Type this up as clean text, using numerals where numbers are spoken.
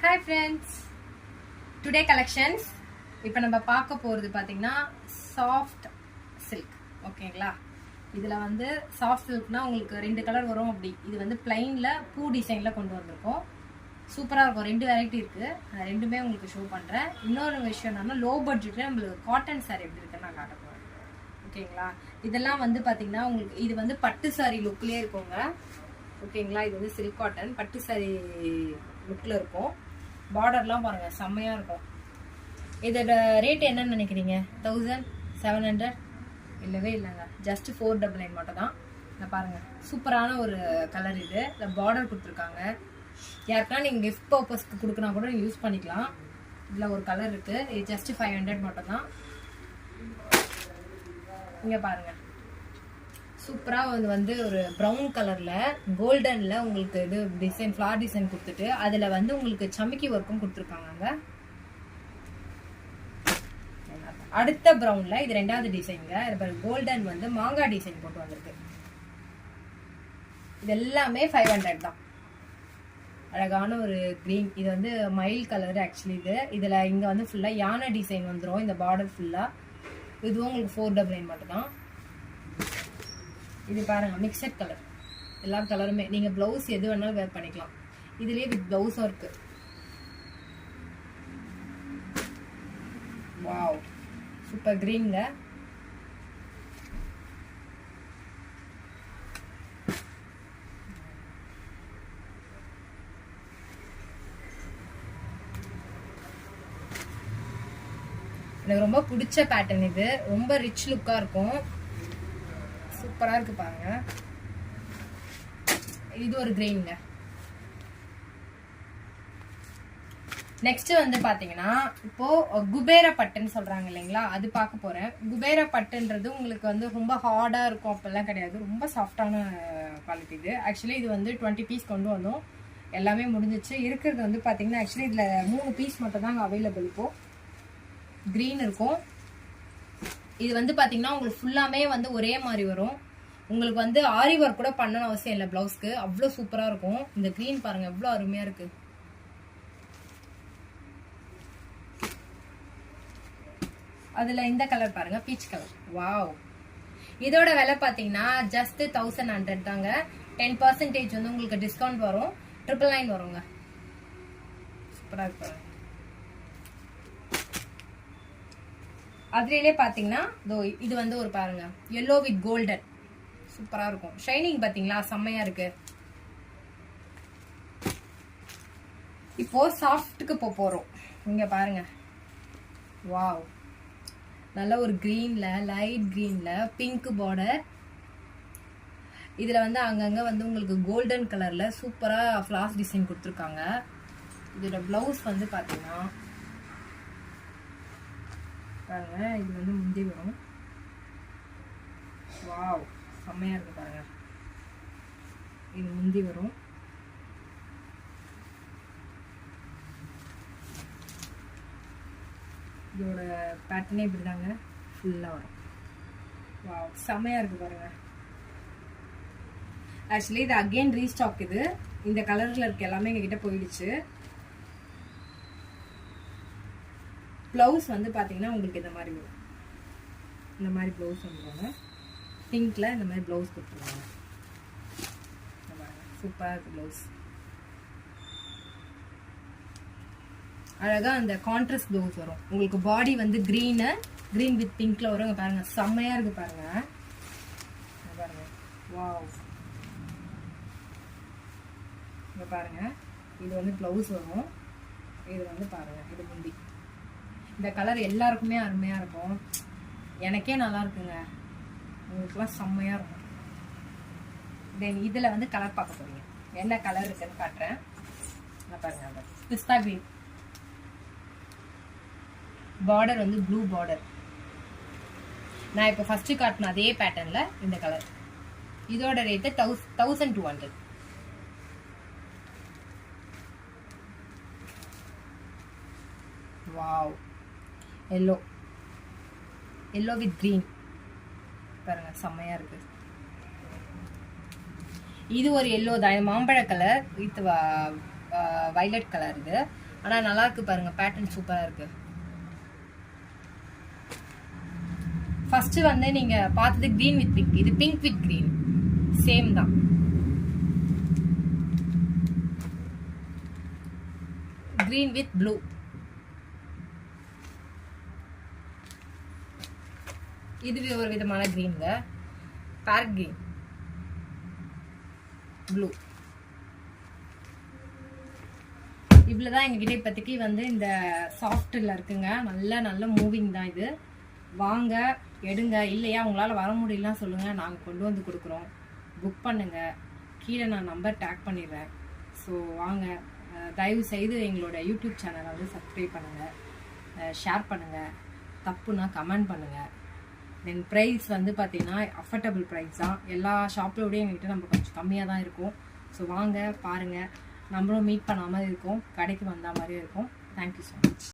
Hi friends, today collections இப்போ நம்ம பார்க்க போறது பாத்தீங்கன்னா soft silk. ஓகேங்களா? இதுல வந்து soft silkனா உங்களுக்கு ரெண்டு கலர் வரும். அப்படி இது வந்து plainல பூ டிசைன்ல கொண்டு வந்திருக்கோம். சூப்பரா இருக்கும். ரெண்டு வெரைட்டி இருக்கு. நான் ரெண்டுமே உங்களுக்கு ஷோ பண்றேன். இன்னொரு விஷயம் என்னன்னா லோ பட்ஜெட்ல உங்களுக்கு காட்டன் saree எப்படி இருக்குன்னு நான் காட்ட போறேன். ஓகேங்களா? இதெல்லாம் வந்து பாத்தீங்கன்னா உங்களுக்கு இது வந்து பட்டு saree லுக்லயே இருக்குங்க. ஓகேங்களா? இது வந்து silk cotton பட்டு saree லுக்ல இருக்கும். பார்டர்லாம் பாருங்க செம்மையா இருக்கும். இதோட ரேட் என்னன்னு நினைக்கிறீங்க? 1700 இல்லவே இல்லைங்க, ஜஸ்ட் 499 மட்டும் தான். நான் பாருங்க சூப்பரான ஒரு கலர். இது இந்த பார்டர் கொடுத்துருக்காங்க. யாருக்கா நீங்க கிஃப்ட் பர்பஸ்க்கு கொடுக்கனா கூட யூஸ் பண்ணிக்கலாம். இதுல ஒரு கலர் இருக்கு. இது ஜஸ்ட் 500 மட்டும் தான். இங்க பாருங்க சூப்பரா வந்து ஒரு ப்ரௌன் கலர்ல கோல்டன்ல உங்களுக்கு இது டிசைன் ஃபிளார் டிசைன் கொடுத்துட்டு அதுல வந்து உங்களுக்கு சமிக்கி ஒர்க்கும் கொடுத்துருக்காங்க. அடுத்த ப்ரௌன்ல இது ரெண்டாவது டிசைனுங்க. கோல்டன் வந்து மாங்காய் டிசைன் போட்டு வந்திருக்கு. இது எல்லாமே 500 தான். அழகான ஒரு கிரீன். இது வந்து மயில் கலர் ஆக்சுவலி. இதுல இங்க வந்து ஃபுல்லா யானை டிசைன் வந்துடும். இந்த பார்டர் ஃபுல்லா இதுவும் உங்களுக்கு 499 மட்டும் தான். இது பாருங்க மிக்சட் கலர். எல்லா கலருமே நீங்க பிளவுஸ் எது வேணாலும் வேர் பண்ணிக்கலாம். இதுலயே வித் பிளவுஸும் இருக்கு. வாவ் சூப்பர் கிரீன்ல. எனக்கு ரொம்ப பிடிச்ச பேட்டர்ன். இது ரொம்ப ரிச் லுக்கா இருக்கும். சூப்பரா இருக்கு பாருங்க. இது ஒரு கிரீன்ங்க. நெக்ஸ்ட் வந்து பாத்தீங்கன்னா இப்போ குபேர பட்டுன்னு சொல்றாங்க இல்லைங்களா, அது பார்க்க போறேன். குபேர பட்டுன்றது உங்களுக்கு வந்து ரொம்ப ஹார்டா இருக்கும் அப்பெல்லாம் கிடையாது. ரொம்ப சாஃப்டான குவாலிட்டி. இது ஆக்சுவலி இது வந்து 20 பீஸ் கொண்டு வந்தோம். எல்லாமே முடிஞ்சிச்சு. இருக்கிறது வந்து பாத்தீங்கன்னா ஆக்சுவலி இதுல 3 பீஸ் மட்டும் தான் அவைலபிள். இப்போ கிரீன் இருக்கும். இது வந்து பாத்தீங்கன்னா உங்களுக்கு ஃபுல்லாமே வந்து ஒரே மாதிரி வரும். உங்களுக்கு வந்து ஆரி ஒர்க் கூட பண்ணணும் அவசியம் இல்லை பிளவுஸ்க்கு. அவ்வளோ சூப்பரா இருக்கும். இந்த கிரீன் பாருங்க எவ்வளோ அருமையா இருக்கு. அதுல இந்த கலர் பாருங்க பீச் கலர். வாவ். இதோட விலை பாத்தீங்கன்னா ஜஸ்ட் 1100 தாங்க. 10% வந்து உங்களுக்கு டிஸ்கவுண்ட் வரும். 999 வருங்க. சூப்பரா இருக்கு. அதுலயே பாத்தீங்கன்னா இது வந்து ஒரு பாருங்க yellow with golden. சூப்பரா இருக்கும். ஷைனிங் பாத்தீங்களா செம்மையா இருக்கு. இப்போ சாஃப்ட்டுக்கு போறோம். இங்க பாருங்க. வாவ் நல்ல ஒரு கிரீன்ல லைட் கிரீன்ல பிங்க் பார்டர். இதுல வந்து அங்கங்க வந்து உங்களுக்கு கோல்டன் கலர்ல சூப்பரா ஃபிளாஸ் டிசைன் கொடுத்துருக்காங்க. இதோட பிளவுஸ் வந்து பாத்தீங்கன்னா பாருங்க இது வந்து முந்தி வரும். வாவ் செம்மையா இருக்கு பாருங்க. இது முந்தி வரும். இதோட பேட்டர்னே இப்படிதாங்க ஃபுல்லா வரும். வாவ் செம்மையா இருக்கு பாருங்க. ஆக்சுவலி இது அகைன் ரீஸ்டாக். இது இந்த கலர்ல இருக்க எல்லாமே எங்ககிட்ட போயிடுச்சு. பிளவுஸ் வந்து பாத்தீங்கன்னா உங்களுக்கு இந்த மாதிரி வரும். இந்த மாதிரி பிளவுஸ் வந்துருவாங்க. பிங்க்ல இந்த மாதிரி பிளவுஸ் கொடுத்துருவாங்க. சூப்பரா இருக்கு பிளவுஸ். அழகா அந்த கான்ட்ராஸ்ட் பிளவுஸ் வரும். உங்களுக்கு பாடி வந்து கிரீன் வித் பிங்க்ல வரும். பாருங்க செம்மையா இருக்கு பாருங்க. பாருங்க வாவ். இங்க பாருங்க இது வந்து பிளவுஸ் வரும். இது வந்து பாருங்க இது முந்தி. இந்த கலர் எல்லாருக்குமே அருமையா இருக்கும். எனக்கே நல்லா இருக்குங்க. உங்களுக்குலாம் செம்மையா இருக்கும். தென் இதுல வந்து கலர் பார்க்க போறீங்க. என்ன கலர் இருக்குன்னு காட்டுறேன். பாருங்க பிஸ்தா கிரீன். பார்டர் வந்து ப்ளூ பார்டர். நான் இப்போ ஃபர்ஸ்ட் காட்டின அதே பேட்டர்ன்ல இந்த கலர். இதோட rate 1200. Wow yellow with green பாருங்க செம்மையா இருக்கு. இது ஒரு எல்லோ தான், மாம்பழ கலர் வித் வயலட் கலர். இது ஆனால் நல்லா இருக்கு பாருங்க, பேட்டர்ன் சூப்பராக இருக்கு. ஃபர்ஸ்ட் வந்து நீங்க பார்த்தது கிரீன் வித் பிங்க், இது பிங்க் வித் கிரீன் சேம் தான். கிரீன் வித் ப்ளூ, இது ஒரு விதமான கிரீன்ல, பேரட் கிரீன், ப்ளூ. இவ்வளவுதான் எங்ககிட்ட இப்போதைக்கு வந்து இந்த சாஃப்ட்ல இருக்குங்க. நல்ல மூவிங் தான் இது. வாங்க எடுங்க, இல்லையா உங்களால வர முடியலன்னா சொல்லுங்க, நாங்கள் கொண்டு வந்து கொடுக்குறோம். புக் பண்ணுங்க, கீழே நான் நம்பர் டேக் பண்ணிடுறேன். ஸோ வாங்க, தயவு செய்து எங்களோட யூடியூப் சேனலை வந்து சப்ஸ்கிரைப் பண்ணுங்க, ஷேர் பண்ணுங்க, தப்புனா கமெண்ட் பண்ணுங்க. தென் ப்ரைஸ் வந்து பார்த்தீங்கன்னா அஃபோர்டபுள் ப்ரைஸ் தான். எல்லா ஷாப்லோடையும் எங்ககிட்ட நம்ம கொஞ்சம் கம்மியாக தான் இருக்கும். ஸோ வாங்க பாருங்கள், நம்மளும் மீட் பண்ணாமல் இருக்கும், கடைக்கு வந்த மாதிரி இருக்கும். Thank you so much.